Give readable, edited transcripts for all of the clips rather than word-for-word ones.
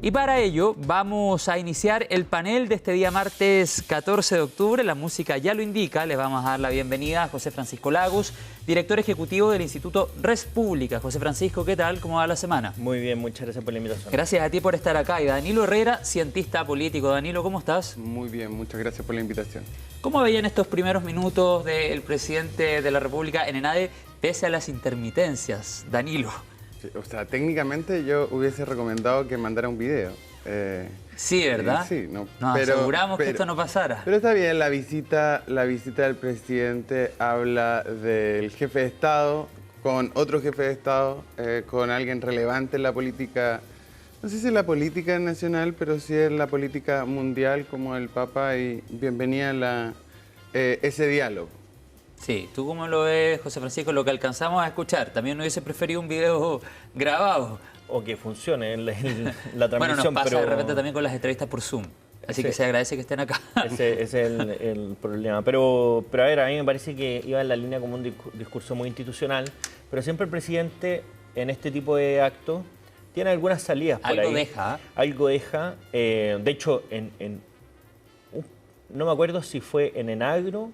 Y para ello vamos a iniciar el panel de este día martes 14 de octubre. La música ya lo indica. Le vamos a dar la bienvenida a José Francisco Lagos, director ejecutivo del Instituto Res Pública. José Francisco, ¿qué tal? ¿Cómo va la semana? Muy bien, muchas gracias por la invitación. Gracias a ti por estar acá. Y Danilo Herrera, cientista político. Danilo, ¿cómo estás? Muy bien, muchas gracias por la invitación. ¿Cómo veían estos primeros minutos del presidente de la República en ENADE pese a las intermitencias? Danilo. Sí, o sea, técnicamente yo hubiese recomendado que mandara un video. Sí, ¿verdad? Sí, no, Nos aseguramos que esto no pasara. Pero está bien, la visita del presidente habla del jefe de Estado con otro jefe de Estado, con alguien relevante en la política, no sé si en la política nacional, pero sí en la política mundial como el Papa, y bienvenida ese diálogo. Sí, ¿tú cómo lo ves, José Francisco? Lo que alcanzamos a escuchar, también no hubiese preferido un video grabado. O que funcione en la transmisión. Bueno, nos pasa pero de repente también con las entrevistas por Zoom. Así que se agradece que estén acá. Ese es el problema. Pero a ver, a mí me parece que iba en la línea como un discurso muy institucional, pero siempre el presidente en este tipo de actos tiene algunas salidas por Algo ahí. deja. Algo deja. De hecho, no me acuerdo si fue en Enagro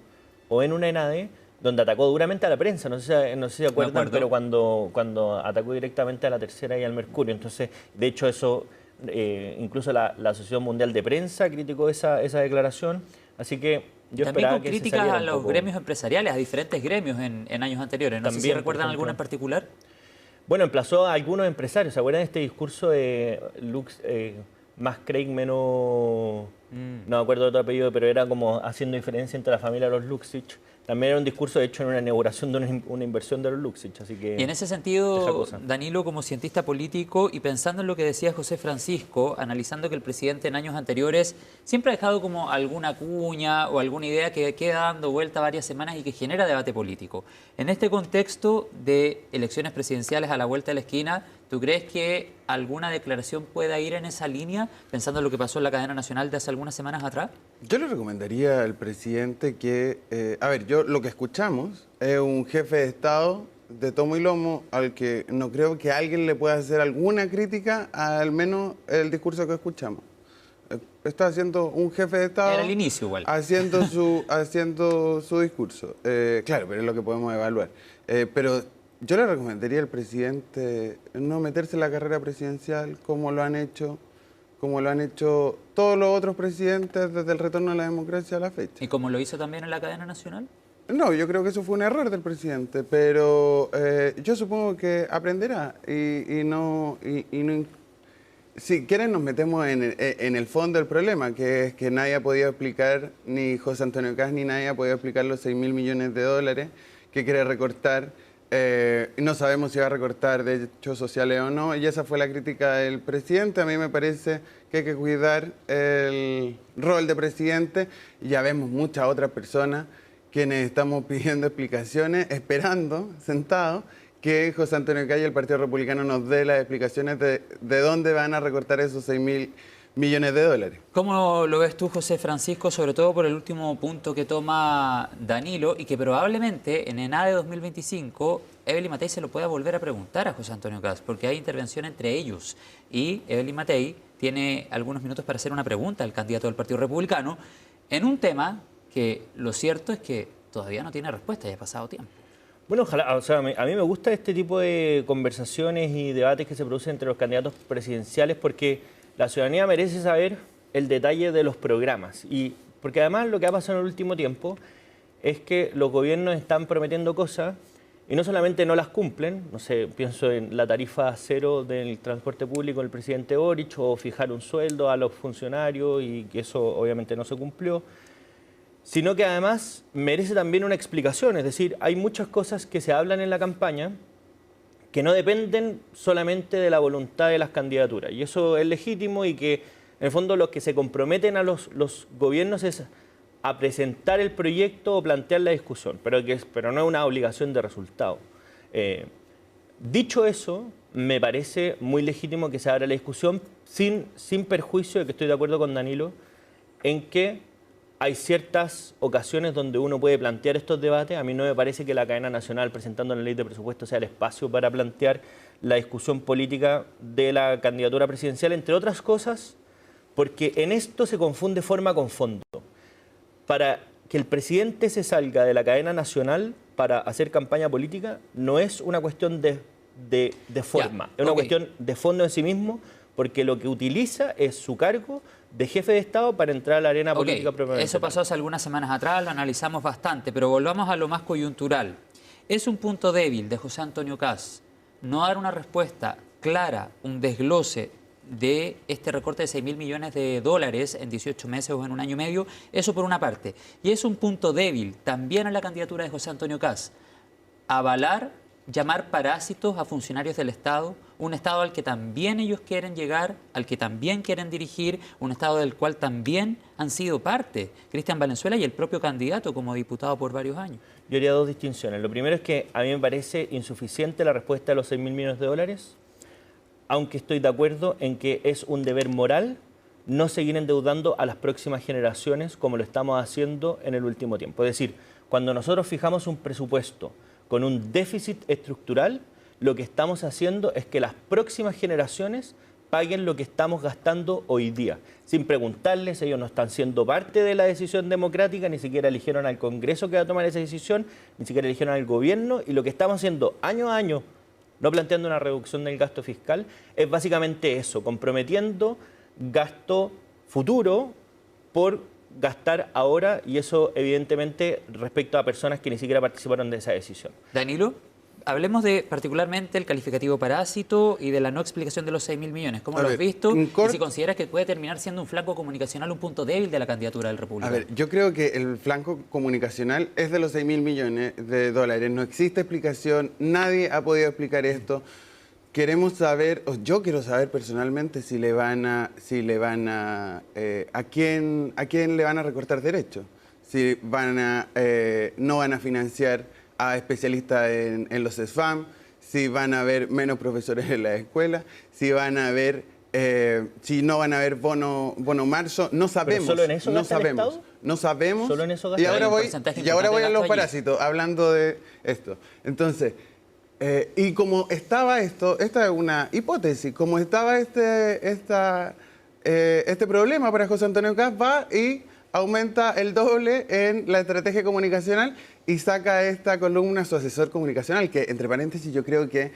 o en una ENADE, donde atacó duramente a la prensa, no sé si se acuerdan, pero cuando atacó directamente a La Tercera y al Mercurio. Entonces, de hecho, eso, incluso la Asociación Mundial de Prensa criticó esa declaración, así que yo también esperaba con que críticas a los gremios empresariales, a diferentes gremios en años anteriores. No sé si recuerdan alguna en particular. Bueno, emplazó a algunos empresarios. ¿Se acuerdan de este discurso de Lux, más Craig, menos... No me acuerdo de otro apellido, pero era como haciendo diferencia entre la familia de los Luxich? También era un discurso hecho en una inauguración de una inversión de los Luxich, así que... Y en ese sentido, Danilo, como cientista político y pensando en lo que decía José Francisco, analizando que el presidente en años anteriores siempre ha dejado como alguna cuña o alguna idea que queda dando vuelta varias semanas y que genera debate político. En este contexto de elecciones presidenciales a la vuelta de la esquina, ¿tú crees que alguna declaración pueda ir en esa línea, pensando en lo que pasó en la cadena nacional de hace algunas semanas atrás? Yo le recomendaría al presidente que, lo que escuchamos es un jefe de Estado de tomo y lomo al que no creo que alguien le pueda hacer alguna crítica, al menos el discurso que escuchamos. Está haciendo un jefe de Estado... Era el inicio igual. Haciendo su discurso. Claro, pero es lo que podemos evaluar. Pero yo le recomendaría al presidente no meterse en la carrera presidencial como lo han hecho todos los otros presidentes desde el retorno a la democracia a la fecha. ¿Y como lo hizo también en la cadena nacional? No, yo creo que eso fue un error del presidente, pero yo supongo que aprenderá y no... Si quieren nos metemos en el fondo del problema, que es que nadie ha podido explicar, ni José Antonio Kast ni nadie ha podido explicar los 6.000 millones de dólares que quiere recortar. No sabemos si va a recortar derechos sociales o no, y esa fue la crítica del presidente. A mí me parece que hay que cuidar el rol de presidente. Ya vemos muchas otras personas quienes estamos pidiendo explicaciones, esperando, sentados, que José Antonio Kast y el Partido Republicano nos dé las explicaciones de dónde van a recortar esos 6.000 millones de dólares. ¿Cómo lo ves tú, José Francisco, sobre todo por el último punto que toma Danilo y que probablemente en ENADE 2025 Evelyn Matei se lo pueda volver a preguntar a José Antonio Kast, porque hay intervención entre ellos y Evelyn Matei tiene algunos minutos para hacer una pregunta al candidato del Partido Republicano en un tema que lo cierto es que todavía no tiene respuesta, ya ha pasado tiempo. Bueno, ojalá, o sea, a mí me gusta este tipo de conversaciones y debates que se producen entre los candidatos presidenciales porque la ciudadanía merece saber el detalle de los programas. Y porque además lo que ha pasado en el último tiempo es que los gobiernos están prometiendo cosas y no solamente no las cumplen, no sé, pienso en la tarifa cero del transporte público del presidente Boric o fijar un sueldo a los funcionarios y que eso obviamente no se cumplió, sino que además merece también una explicación. Es decir, hay muchas cosas que se hablan en la campaña que no dependen solamente de la voluntad de las candidaturas. Y eso es legítimo y que, en el fondo, los que se comprometen a los gobiernos es a presentar el proyecto o plantear la discusión, pero no es una obligación de resultado. Dicho eso, me parece muy legítimo que se abra la discusión sin perjuicio de que estoy de acuerdo con Danilo en que hay ciertas ocasiones donde uno puede plantear estos debates. A mí no me parece que la cadena nacional presentando la ley de presupuesto sea el espacio para plantear la discusión política de la candidatura presidencial, entre otras cosas, porque en esto se confunde forma con fondo. Para que el presidente se salga de la cadena nacional para hacer campaña política no es una cuestión de forma, es una cuestión de fondo en sí mismo, porque lo que utiliza es su cargo de jefe de Estado para entrar a la arena política propiamente. Eso pasó hace algunas semanas atrás, lo analizamos bastante, pero volvamos a lo más coyuntural. Es un punto débil de José Antonio Kast no dar una respuesta clara, un desglose de este recorte de 6.000 millones de dólares en 18 meses o en un año y medio, eso por una parte. Y es un punto débil también en la candidatura de José Antonio Kast, avalar, llamar parásitos a funcionarios del Estado, un Estado al que también ellos quieren llegar, al que también quieren dirigir, un Estado del cual también han sido parte Cristian Valenzuela y el propio candidato como diputado por varios años. Yo haría dos distinciones. Lo primero es que a mí me parece insuficiente la respuesta de los 6.000 millones de dólares, aunque estoy de acuerdo en que es un deber moral no seguir endeudando a las próximas generaciones como lo estamos haciendo en el último tiempo. Es decir, cuando nosotros fijamos un presupuesto con un déficit estructural, lo que estamos haciendo es que las próximas generaciones paguen lo que estamos gastando hoy día. Sin preguntarles, ellos no están siendo parte de la decisión democrática, ni siquiera eligieron al Congreso que va a tomar esa decisión, ni siquiera eligieron al gobierno, y lo que estamos haciendo año a año, no planteando una reducción del gasto fiscal, es básicamente eso, comprometiendo gasto futuro por gastar ahora, y eso evidentemente respecto a personas que ni siquiera participaron de esa decisión. Danilo, hablemos de particularmente el calificativo parásito y de la no explicación de los 6.000 millones. ¿Cómo lo has visto? Y si consideras que puede terminar siendo un flanco comunicacional, un punto débil de la candidatura del Republicano. A ver, yo creo que el flanco comunicacional es de los 6.000 millones de dólares. No existe explicación, nadie ha podido explicar esto. Queremos saber, o yo quiero saber personalmente si le van a quién le van a recortar derechos, si no van a financiar a especialistas en los SFAM, si van a haber menos profesores en la escuela, si van a haber, si no van a haber bono marzo, no sabemos. ¿Pero solo en eso no sabemos, el Estado? no sabemos. ¿Solo en eso y ahora voy a los parásitos, hablando de esto. Entonces, y como estaba esta es una hipótesis, como estaba este problema para José Antonio Kast, va y aumenta el doble en la estrategia comunicacional y saca esta columna su asesor comunicacional, que entre paréntesis yo creo que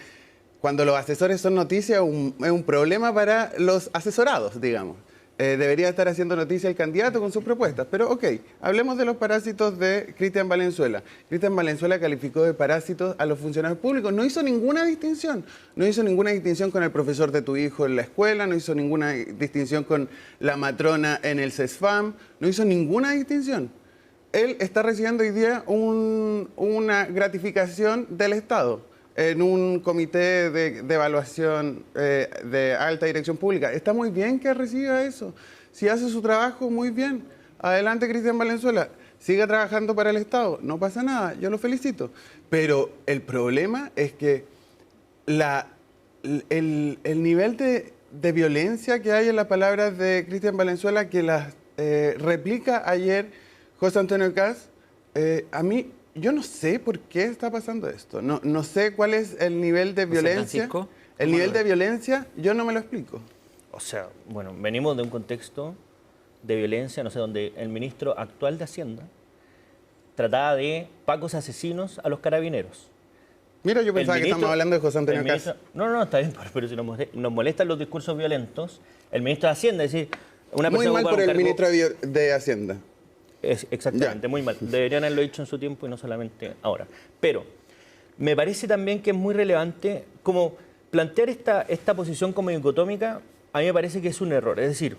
cuando los asesores son noticias es un problema para los asesorados, digamos. Debería estar haciendo noticia el candidato con sus propuestas. Pero ok, hablemos de los parásitos de Cristian Valenzuela. Cristian Valenzuela calificó de parásitos a los funcionarios públicos. No hizo ninguna distinción. No hizo ninguna distinción con el profesor de tu hijo en la escuela, no hizo ninguna distinción con la matrona en el CESFAM, no hizo ninguna distinción. Él está recibiendo hoy día una gratificación del Estado en un comité de evaluación de alta dirección pública. Está muy bien que reciba eso. Si hace su trabajo, muy bien. Adelante, Cristian Valenzuela. Siga trabajando para el Estado. No pasa nada, yo lo felicito. Pero el problema es que el nivel de violencia que hay en las palabras de Cristian Valenzuela, que las replica ayer José Antonio Kast, a mí... Yo no sé por qué está pasando esto. No sé cuál es el nivel de violencia. El nivel de violencia, yo no me lo explico. O sea, bueno, venimos de un contexto de violencia, no sé, donde el ministro actual de Hacienda trataba de pacos asesinos a los carabineros. Mira, yo pensaba que estamos hablando de José Antonio Kast. No, está bien, pero si nos molestan los discursos violentos, el ministro de Hacienda, es decir, una persona... Muy mal por el ministro de Hacienda. Exactamente, ya. Muy mal. Deberían haberlo dicho en su tiempo y no solamente ahora. Pero me parece también que es muy relevante como plantear esta posición como dicotómica. A mí me parece que es un error. Es decir,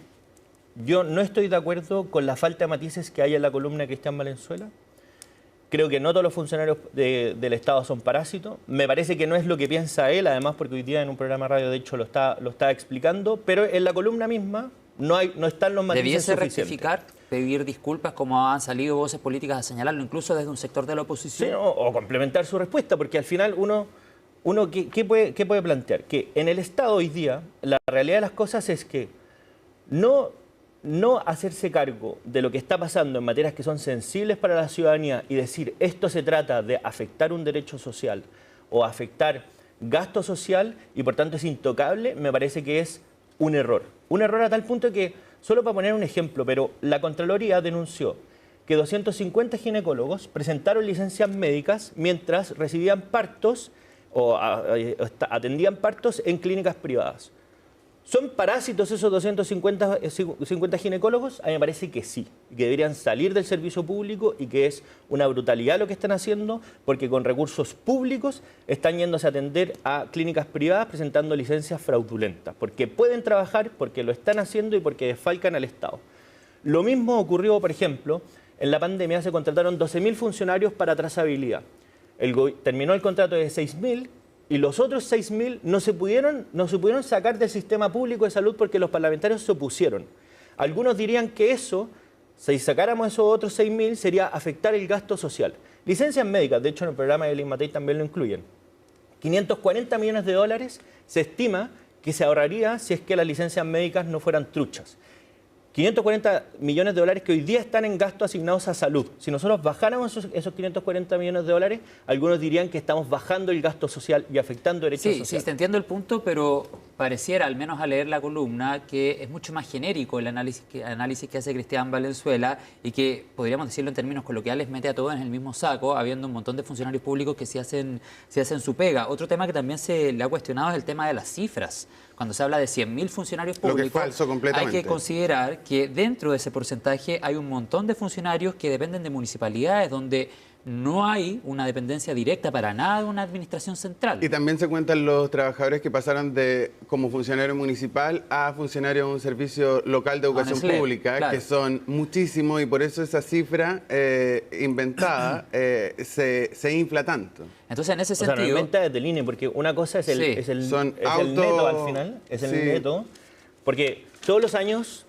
yo no estoy de acuerdo con la falta de matices que hay en la columna de Cristian Valenzuela. Creo que no todos los funcionarios del Estado son parásitos. Me parece que no es lo que piensa él, además porque hoy día en un programa de radio de hecho lo está explicando, pero en la columna misma no están los matices ¿Debiese suficientes. rectificar, pedir disculpas, como han salido voces políticas a señalarlo, incluso desde un sector de la oposición? Sí, o complementar su respuesta, porque al final uno ¿qué puede plantear? Que en el Estado hoy día la realidad de las cosas es que no no hacerse cargo de lo que está pasando en materias que son sensibles para la ciudadanía y decir esto se trata de afectar un derecho social o afectar gasto social y por tanto es intocable, me parece que es un error. Un error a tal punto que, solo para poner un ejemplo, pero la Contraloría denunció que 250 ginecólogos presentaron licencias médicas mientras recibían partos o atendían partos en clínicas privadas. ¿Son parásitos esos 250 ginecólogos? A mí me parece que sí, que deberían salir del servicio público y que es una brutalidad lo que están haciendo porque con recursos públicos están yéndose a atender a clínicas privadas presentando licencias fraudulentas, porque pueden trabajar, porque lo están haciendo y porque desfalcan al Estado. Lo mismo ocurrió, por ejemplo, en la pandemia se contrataron 12.000 funcionarios para trazabilidad. Terminó el contrato de 6.000 y los otros 6.000 no se pudieron sacar del sistema público de salud porque los parlamentarios se opusieron. Algunos dirían que eso, si sacáramos esos otros 6.000, sería afectar el gasto social. Licencias médicas, de hecho en el programa de Elin Matei también lo incluyen. 540 millones de dólares se estima que se ahorraría si es que las licencias médicas no fueran truchas. 540 millones de dólares que hoy día están en gastos asignados a salud. Si nosotros bajáramos esos 540 millones de dólares, algunos dirían que estamos bajando el gasto social y afectando derechos sociales. Sí, te entiendo el punto, pero pareciera, al menos al leer la columna, que es mucho más genérico el análisis que hace Cristian Valenzuela y que, podríamos decirlo en términos coloquiales, mete a todos en el mismo saco, habiendo un montón de funcionarios públicos que sí hacen su pega. Otro tema que también se le ha cuestionado es el tema de las cifras. Cuando se habla de 100.000 funcionarios públicos, lo que es falso completamente. Hay que considerar que dentro de ese porcentaje hay un montón de funcionarios que dependen de municipalidades donde no hay una dependencia directa para nada de una administración central. Y también se cuentan los trabajadores que pasaron de como funcionario municipal a funcionario de un servicio local de educación pública, claro, que son muchísimos y por eso esa cifra inventada se infla tanto. Entonces, en ese sentido... O sea, no inventa desde el INE, porque una cosa es el neto al final, es el neto, porque todos los años...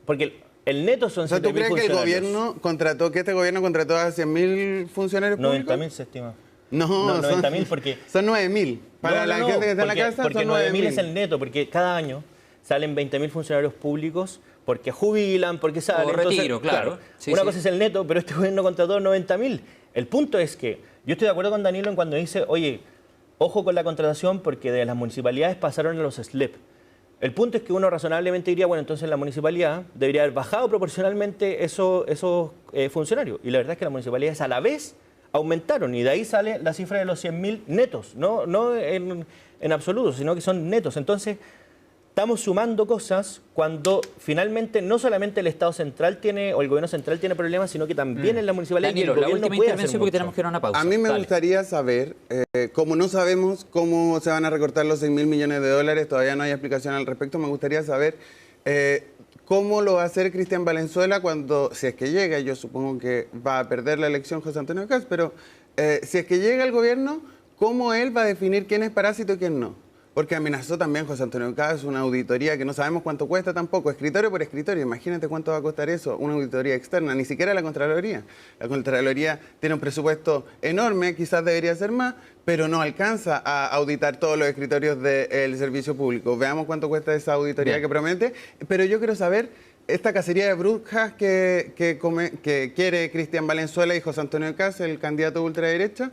Porque el neto son 7.000 funcionarios. ¿Tú crees que este gobierno contrató a 100.000 funcionarios públicos? 90.000 se estima. No, 90.000 porque... Son 9.000. Para la gente que está en la casa porque son 9.000 es el neto, porque cada año salen 20.000 funcionarios públicos porque jubilan, porque salen. O retiro, claro. Sí, una cosa es el neto, pero este gobierno contrató 90.000. El punto es que yo estoy de acuerdo con Danilo en cuando dice, oye, ojo con la contratación porque de las municipalidades pasaron a los SLEP. El punto es que uno razonablemente diría, bueno, entonces la municipalidad debería haber bajado proporcionalmente esos funcionarios. Y la verdad es que las municipalidades a la vez aumentaron y de ahí sale la cifra de los 100.000 netos, no en absoluto, sino que son netos. Entonces, estamos sumando cosas cuando finalmente no solamente el Estado central tiene o el gobierno central tiene problemas, sino que también en la municipalidad. Danilo, la última intervención porque tenemos que ir a una pausa. A mí me gustaría saber, como no sabemos cómo se van a recortar los 6.000 millones de dólares, todavía no hay explicación al respecto, me gustaría saber cómo lo va a hacer Cristian Valenzuela cuando, si es que llega, yo supongo que va a perder la elección José Antonio Kast, pero si es que llega al gobierno, ¿cómo él va a definir quién es parásito y quién no? Porque amenazó también José Antonio Kast una auditoría que no sabemos cuánto cuesta tampoco, escritorio por escritorio. Imagínate cuánto va a costar eso, una auditoría externa, ni siquiera la Contraloría. La Contraloría tiene un presupuesto enorme, quizás debería ser más, pero no alcanza a auditar todos los escritorios del servicio público. Veamos cuánto cuesta esa auditoría que promete. Pero yo quiero saber, esta cacería de brujas que quiere Cristian Valenzuela y José Antonio Kast, el candidato de ultraderecha,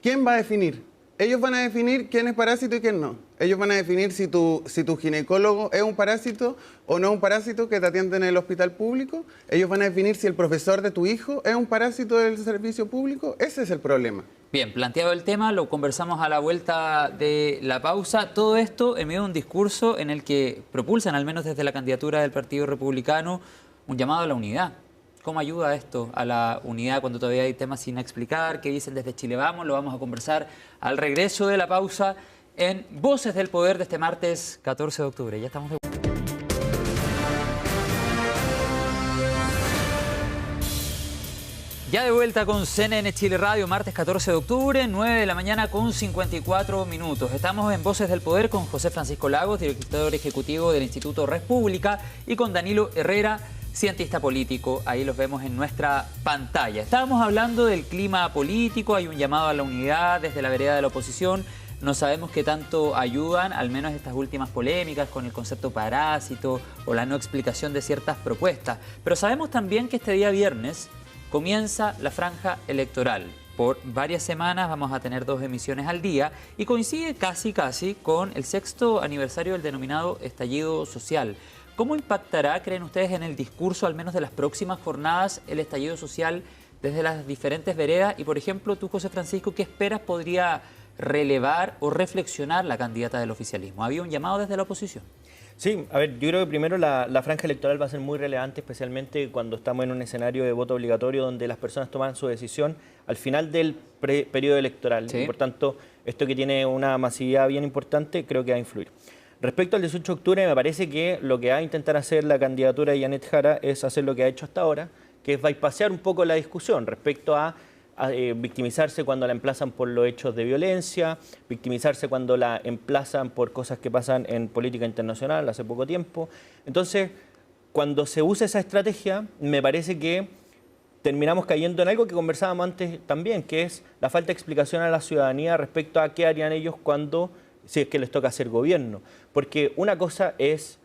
¿quién va a definir? Ellos van a definir quién es parásito y quién no. Ellos van a definir si tu ginecólogo es un parásito o no es un parásito que te atiende en el hospital público. Ellos van a definir si el profesor de tu hijo es un parásito del servicio público. Ese es el problema. Bien, planteado el tema, lo conversamos a la vuelta de la pausa. Todo esto en medio de un discurso en el que propulsan, al menos desde la candidatura del Partido Republicano, un llamado a la unidad. ¿Cómo ayuda esto a la unidad cuando todavía hay temas sin explicar? ¿Qué dicen desde Chile Vamos? Lo vamos a conversar al regreso de la pausa en Voces del Poder de este martes 14 de octubre. Ya estamos de vuelta. Ya de vuelta con CNN Chile Radio, martes 14 de octubre, 9 de la mañana con 54 minutos. Estamos en Voces del Poder con José Francisco Lagos, director ejecutivo del Instituto República, y con Danilo Herrera, cientista político. Ahí los vemos en nuestra pantalla. Estábamos hablando del clima político, hay un llamado a la unidad desde la vereda de la oposición. no sabemos qué tanto ayudan, al menos estas últimas polémicas con el concepto parásito o la no explicación de ciertas propuestas. Pero sabemos también que este día viernes comienza la franja electoral. Por varias semanas vamos a tener 2 emisiones al día y coincide casi con el 6º aniversario del denominado estallido social. ¿Cómo impactará, creen ustedes, en el discurso, al menos de las próximas jornadas, el estallido social desde las diferentes veredas? Y, por ejemplo, tú, José Francisco, ¿qué esperas podría relevar o reflexionar la candidata del oficialismo? ¿Había un llamado desde la oposición? Sí, a ver, yo creo que primero la franja electoral va a ser muy relevante, especialmente cuando estamos en un escenario de voto obligatorio donde las personas toman su decisión al final del periodo electoral. Sí. Y por tanto, esto que tiene una masividad bien importante, creo que va a influir. Respecto al 18 de octubre, me parece que lo que va a intentar hacer la candidatura de Janet Jara es hacer lo que ha hecho hasta ahora, que es bypassear un poco la discusión respecto a victimizarse cuando la emplazan por los hechos de violencia, victimizarse cuando la emplazan por cosas que pasan en política internacional hace poco tiempo. Entonces, cuando se usa esa estrategia, me parece que terminamos cayendo en algo que conversábamos antes también, que es la falta de explicación a la ciudadanía respecto a qué harían ellos si es que les toca hacer gobierno. Porque una cosa es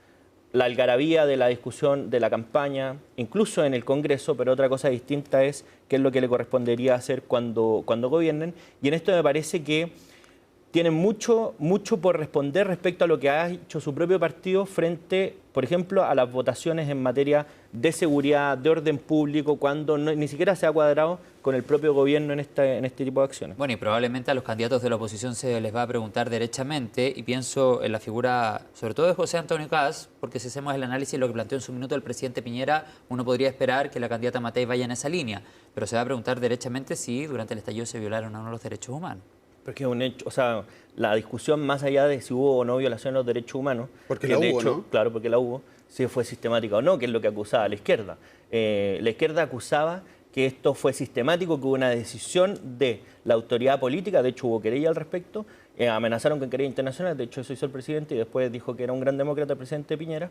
la algarabía de la discusión de la campaña, incluso en el Congreso, pero otra cosa distinta es qué es lo que le correspondería hacer cuando gobiernen. Y en esto me parece que tienen mucho por responder respecto a lo que ha hecho su propio partido frente, por ejemplo, a las votaciones en materia de seguridad, de orden público, cuando ni siquiera se ha cuadrado con el propio gobierno en este tipo de acciones. Bueno, y probablemente a los candidatos de la oposición se les va a preguntar derechamente, y pienso en la figura, sobre todo de José Antonio Kast, porque si hacemos el análisis de lo que planteó en su minuto el presidente Piñera, uno podría esperar que la candidata Matei vaya en esa línea, pero se va a preguntar derechamente si durante el estallido se violaron o no los derechos humanos. Porque es un hecho, o sea, la discusión más allá de si hubo o no violación de los derechos humanos, porque la hubo, hecho, ¿no? Claro, porque la hubo, si fue sistemática o no, que es lo que acusaba la izquierda. La izquierda acusaba que esto fue sistemático, que hubo una decisión de la autoridad política, de hecho hubo querella al respecto, amenazaron con querella internacional, de hecho eso hizo el presidente y después dijo que era un gran demócrata el presidente Piñera,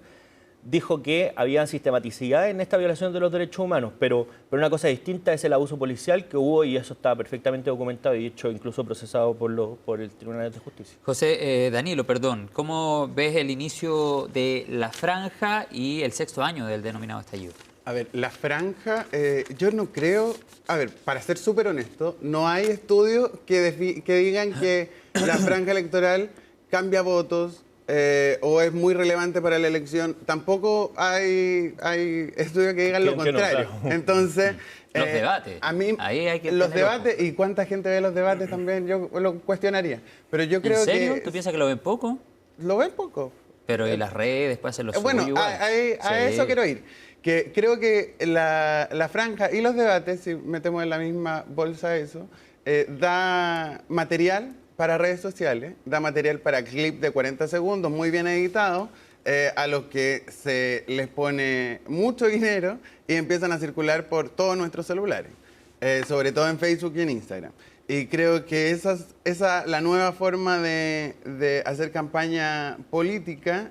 dijo que había sistematicidad en esta violación de los derechos humanos, pero una cosa distinta es el abuso policial que hubo y eso está perfectamente documentado y de hecho incluso procesado por el Tribunal de Justicia. José, Danilo, perdón, ¿cómo ves el inicio de la franja y el 6º año del denominado estallido? A ver, la franja, yo no creo, a ver, para ser súper honesto, no hay estudios que digan que la franja electoral cambia votos o es muy relevante para la elección. Tampoco hay estudios que digan lo contrario. No, claro. Entonces, los debates. A mí, ahí hay que los tener debates, y cuánta gente ve los debates también, yo lo cuestionaría. Pero yo creo ¿En serio? que... ¿Tú piensas que lo ven poco? Lo ven poco. Pero y las redes después hacen lo suyo Bueno, igual. a Sí. eso quiero ir. Que creo que la franja y los debates, si metemos en la misma bolsa eso, da material para redes sociales, da material para clip de 40 segundos muy bien editados, a los que se les pone mucho dinero y empiezan a circular por todos nuestros celulares, sobre todo en Facebook y en Instagram. Y creo que esa es la nueva forma de hacer campaña política,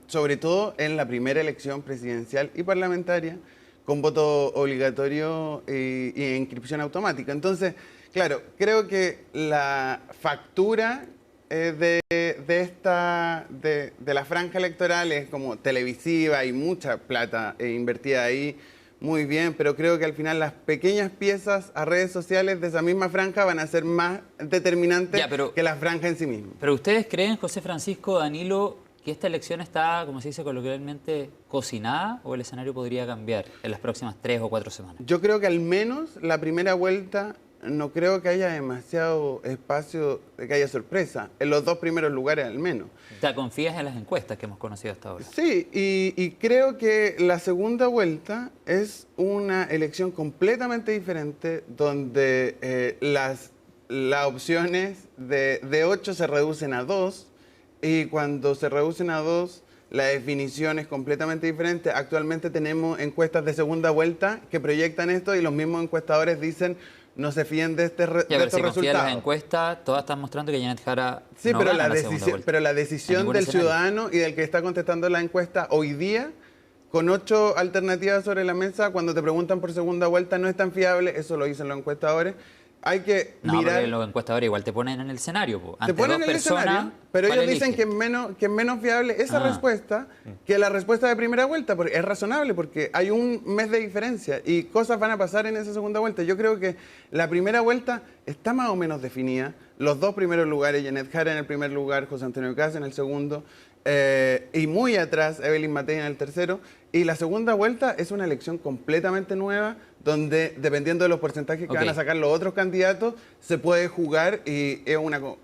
sobre todo en la primera elección presidencial y parlamentaria, con voto obligatorio y inscripción automática. Entonces, claro, creo que la factura de la franja electoral es como televisiva y mucha plata invertida ahí. Muy bien, pero creo que al final las pequeñas piezas a redes sociales de esa misma franja van a ser más determinantes que la franja en sí misma. Pero ¿ustedes creen, José Francisco, Danilo, que esta elección está, como se dice coloquialmente, cocinada o el escenario podría cambiar en las próximas 3 o 4 semanas? Yo creo que al menos la primera vuelta no creo que haya demasiado espacio de que haya sorpresa, en los 2 primeros lugares al menos. ¿Te confías en las encuestas que hemos conocido hasta ahora? Sí, y creo que la segunda vuelta es una elección completamente diferente donde las opciones de 8 se reducen a 2 y cuando se reducen a 2 la definición es completamente diferente. Actualmente tenemos encuestas de segunda vuelta que proyectan esto y los mismos encuestadores dicen no se fíen de estos resultados. En las encuestas, todas están mostrando que Janet Jara sí, no pero gana la segunda vuelta. Pero la decisión del ciudadano y del que está contestando la encuesta hoy día, con 8 alternativas sobre la mesa, cuando te preguntan por segunda vuelta, no es tan fiable, eso lo dicen los encuestadores, hay que No, mirar... porque los encuestadores igual te ponen en el escenario. Po. Te Ante ponen dos en el personas, escenario, pero ¿cuál ellos dicen eliges? que es menos fiable esa respuesta que la respuesta de primera vuelta. Porque es razonable, porque hay un mes de diferencia y cosas van a pasar en esa segunda vuelta. Yo creo que la primera vuelta está más o menos definida. Los dos primeros lugares, Janet Jara en el primer lugar, José Antonio Caz en el segundo, y muy atrás, Evelyn Matei en el tercero. Y la segunda vuelta es una elección completamente nueva, donde dependiendo de los porcentajes que van a sacar los otros candidatos, se puede jugar y es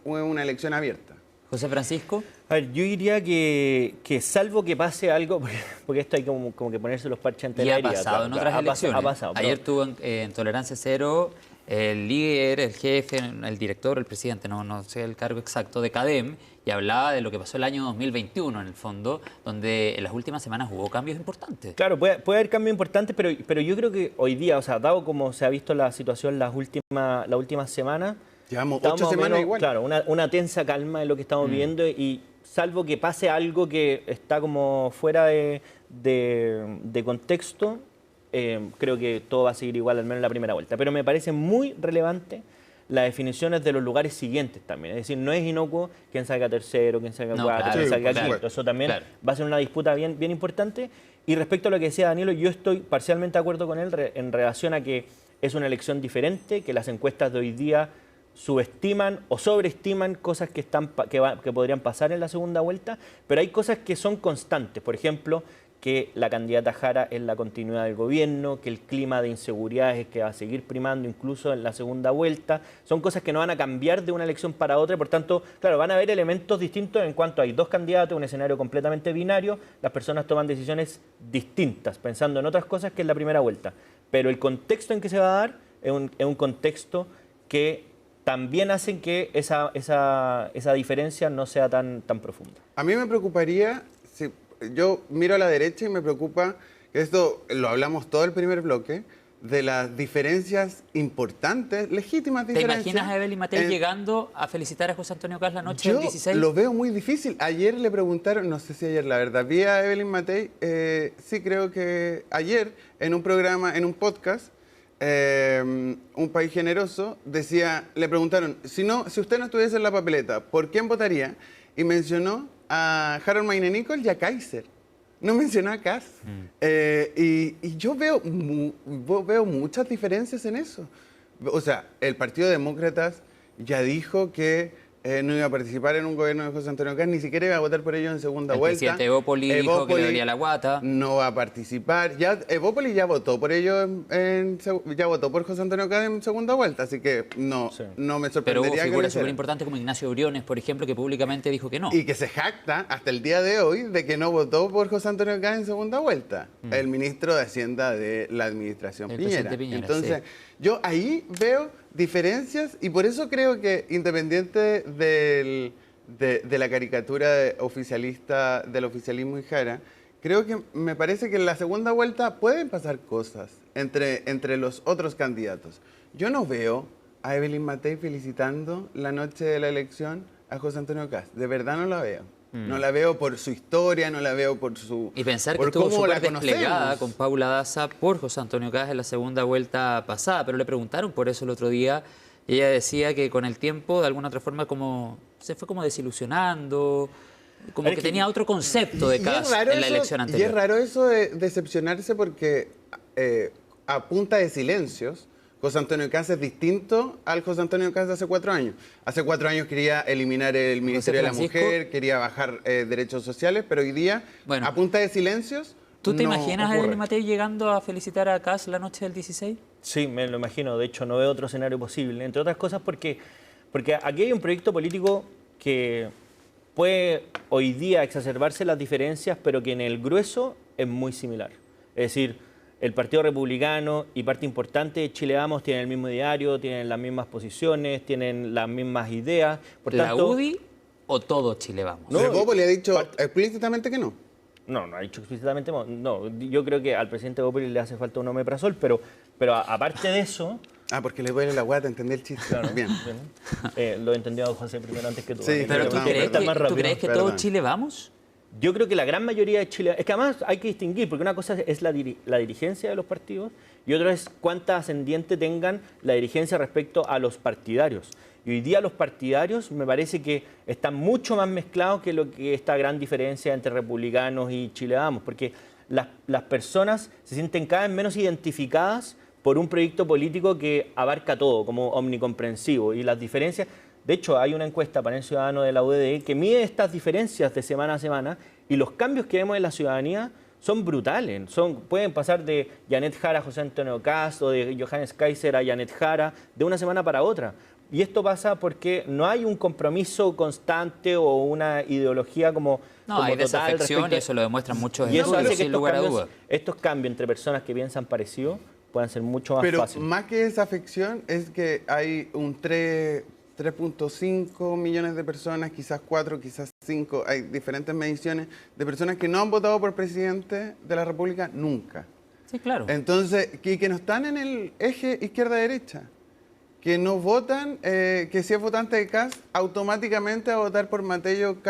una elección abierta. José Francisco. A ver, yo diría que salvo que pase algo, porque esto hay como que ponerse los parches ante Y la ha herida. pasado en otras elecciones. Ha pasado. Ayer tuvo en Tolerancia Cero el líder, el jefe, el director, el presidente, no sé el cargo exacto, de CADEM, y hablaba de lo que pasó el año 2021, en el fondo, donde en las últimas semanas hubo cambios importantes. Claro, puede haber cambios importantes, pero yo creo que hoy día, o sea, dado como se ha visto la situación las últimas semanas, llevamos 8 semanas igual. Claro, una tensa calma en lo que estamos viendo y salvo que pase algo que está como fuera de contexto, creo que todo va a seguir igual, al menos en la primera vuelta. Pero me parece muy relevante las definiciones de los lugares siguientes también. Es decir, no es inocuo quién salga tercero, quién salga cuarto, quién salga quinto. Eso también va a ser una disputa bien importante. Y respecto a lo que decía Danilo, yo estoy parcialmente de acuerdo con él en relación a que es una elección diferente, que las encuestas de hoy día subestiman o sobreestiman cosas que podrían pasar en la segunda vuelta, pero hay cosas que son constantes. Por ejemplo, que la candidata Jara es la continuidad del gobierno, que el clima de inseguridad es que va a seguir primando incluso en la segunda vuelta. Son cosas que no van a cambiar de una elección para otra, y por tanto, claro, van a haber elementos distintos en cuanto hay dos candidatos, un escenario completamente binario, las personas toman decisiones distintas, pensando en otras cosas que en la primera vuelta. Pero el contexto en que se va a dar es un contexto que también hacen que esa diferencia no sea tan profunda. A mí me preocuparía, si yo miro a la derecha y me preocupa, que esto lo hablamos todo el primer bloque, de las diferencias importantes, legítimas diferencias. ¿Te imaginas a Evelyn Matei llegando a felicitar a José Antonio Caz la noche del 16? Yo lo veo muy difícil. Ayer le preguntaron, no sé si ayer, la verdad, vi a Evelyn Matei, sí creo que ayer, en un programa, en un podcast, Un País Generoso, le preguntaron, si usted no estuviese en la papeleta, ¿por quién votaría? Y mencionó a Harold Meine-Nicolás y a Kaiser. No mencionó a Kaz. Y yo veo muchas diferencias en eso. O sea, el Partido Demócratas ya dijo que no iba a participar en un gobierno de José Antonio Caz, ni siquiera iba a votar por ellos en segunda vuelta. El presidente Evópoli dijo que le dolía la guata. No va a participar. Evópoli ya votó por ellos, ya votó por José Antonio Caz en segunda vuelta, así que no me sorprendería. Pero hubo que figuras súper importantes como Ignacio Briones, por ejemplo, que públicamente dijo que no. Y que se jacta hasta el día de hoy de que no votó por José Antonio Caz en segunda vuelta. El ministro de Hacienda de la administración Piñera. Entonces, yo ahí veo diferencias y por eso creo que independiente de la caricatura oficialista, del oficialismo y Jara, creo que me parece que en la segunda vuelta pueden pasar cosas entre los otros candidatos. Yo no veo a Evelyn Matei felicitando la noche de la elección a José Antonio Caz. De verdad no la veo. No la veo por su historia, no la veo por su... Y pensar que estuvo súper desplegada con Paula Daza por José Antonio Caz en la segunda vuelta pasada, pero le preguntaron por eso el otro día y ella decía que con el tiempo, de alguna otra forma, se fue como desilusionando, como que tenía otro concepto de Caz en la elección anterior. Y es raro eso de decepcionarse porque a punta de silencios, José Antonio Caz es distinto al José Antonio Caz de hace 4 años. Hace 4 años quería eliminar el Ministerio de la Mujer, quería bajar derechos sociales, pero hoy día, a punta de silencios, ¿tú te imaginas a Evelyn Matei llegando a felicitar a Caz la noche del 16? Sí, me lo imagino. De hecho, no veo otro escenario posible. Entre otras cosas porque aquí hay un proyecto político que puede hoy día exacerbarse las diferencias, pero que en el grueso es muy similar. Es decir, el Partido Republicano y parte importante de Chile Vamos tienen el mismo diario, tienen las mismas posiciones, tienen las mismas ideas. Por ¿La tanto, UDI o todo Chile Vamos? No, Evópoli ha dicho explícitamente que no. No ha dicho explícitamente no. Yo creo que al presidente Evópoli le hace falta un omeprazol, pero aparte de eso... porque le duele la guata, entendí el chiste. Claro, bien. Lo entendió José primero antes que tú. Sí, pero ¿tú crees que todo Chile Vamos Yo creo que la gran mayoría de Chile, es que además hay que distinguir, porque una cosa es la dirigencia de los partidos y otra es cuánta ascendiente tengan la dirigencia respecto a los partidarios. Y hoy día los partidarios me parece que están mucho más mezclados que lo que esta gran diferencia entre republicanos y Chile Vamos, porque las personas se sienten cada vez menos identificadas por un proyecto político que abarca todo, como omnicomprensivo. Y las diferencias, de hecho, hay una encuesta para el ciudadano de la UDD que mide estas diferencias de semana a semana y los cambios que vemos en la ciudadanía son brutales. Pueden pasar de Janet Jara a José Antonio Kast o de Johannes Kaiser a Janet Jara de una semana para otra. Y esto pasa porque no hay un compromiso constante o una ideología como hay total desafección y eso lo demuestran muchos y eso hace que sin lugar a dudas. estos cambios entre personas que piensan parecido puedan ser mucho más fáciles. Pero más que esa afección es que hay un 3.5 millones de personas, quizás 4, quizás 5, hay diferentes mediciones de personas que no han votado por presidente de la República nunca. Sí, claro. Entonces, que no están en el eje izquierda-derecha, que no votan, que si es votante de Kast, automáticamente va a votar por Matei o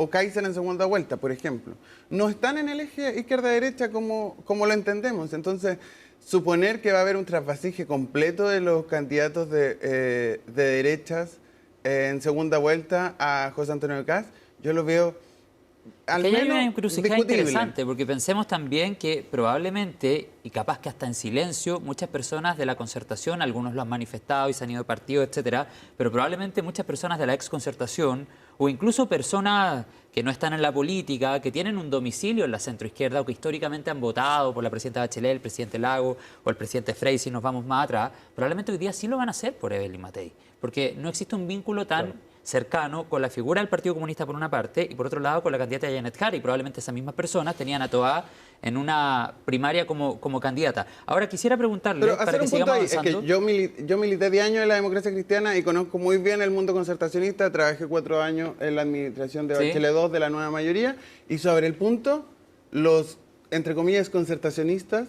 Kaiser en segunda vuelta, por ejemplo. No están en el eje izquierda-derecha como lo entendemos. Entonces, suponer que va a haber un trasvasije completo de los candidatos de derechas en segunda vuelta a José Antonio Kast, yo lo veo al que menos hay una encrucijada discutible. interesante, porque pensemos también que probablemente, y capaz que hasta en silencio, muchas personas de la concertación, algunos lo han manifestado y se han ido de partido, etcétera, pero probablemente muchas personas de la exconcertación, o incluso personas que no están en la política, que tienen un domicilio en la centroizquierda o que históricamente han votado por la presidenta Bachelet, el presidente Lago o el presidente Frey, si nos vamos más atrás, probablemente hoy día sí lo van a hacer por Evelyn Matei, porque no existe un vínculo tan cercano con la figura del Partido Comunista por una parte y por otro lado con la candidata Janet Jara, y probablemente esas mismas personas tenían a Toá en una primaria como candidata. Ahora quisiera preguntarle, pero para que sigamos avanzando. Es que yo milité 10 años en la democracia cristiana y conozco muy bien el mundo concertacionista, trabajé 4 años en la administración de Bachelet 2 de la nueva mayoría, y sobre el punto, los, entre comillas, concertacionistas,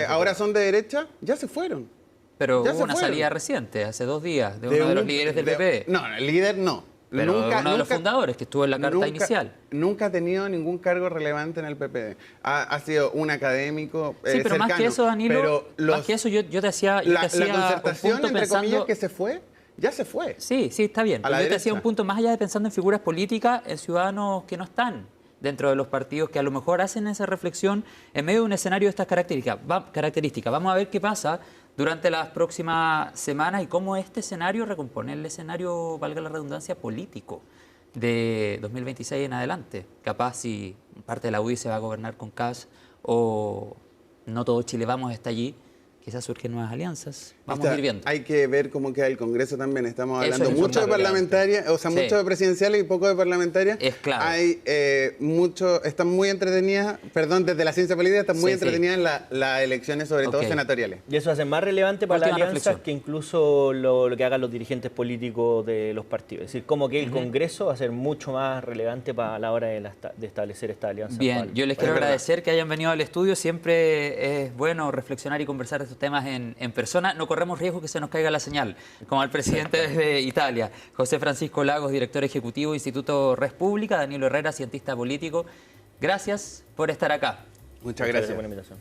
ahora son de derecha, ya se fueron. Pero hubo una salida reciente, hace 2 días, de uno de los líderes del PP. No, el líder no. Pero uno de los fundadores que estuvo en la carta inicial. Nunca ha tenido ningún cargo relevante en el PP. Ha sido un académico sí, pero cercano, más que eso, Danilo, más que eso yo te hacía la concertación, un punto entre pensando, comillas, que se fue, ya se fue. Sí, está bien. Pero yo te hacía un punto más allá de pensando en figuras políticas, en ciudadanos que no están dentro de los partidos, que a lo mejor hacen esa reflexión en medio de un escenario de estas características. Vamos a ver qué pasa durante las próximas semanas y cómo este escenario recompone el escenario, valga la redundancia, político de 2026 en adelante. Capaz si parte de la UDI se va a gobernar con Kast o no todo Chile Vamos está allí, quizás surgen nuevas alianzas. Vamos a ir viendo. Hay que ver cómo queda el Congreso también. Estamos Eso hablando es mucho de parlamentarias, o sea, Sí. mucho de presidenciales y poco de parlamentarias. Es clave. Hay están muy entretenidas, desde la ciencia política están muy entretenidas en las elecciones, sobre todo senatoriales. Y eso hace más relevante para las Última alianzas reflexión. que incluso lo que hagan los dirigentes políticos de los partidos. Es decir, como que el Congreso va a ser mucho más relevante para la hora de establecer esta alianza. Bien, yo les quiero agradecer que hayan venido al estudio. Siempre es bueno reflexionar y conversar de estos temas en persona. No corremos riesgo que se nos caiga la señal, como al presidente desde Italia. José Francisco Lagos, director ejecutivo Instituto Res Pública. Danilo Herrera, cientista político. Gracias por estar acá. Muchas gracias por la invitación.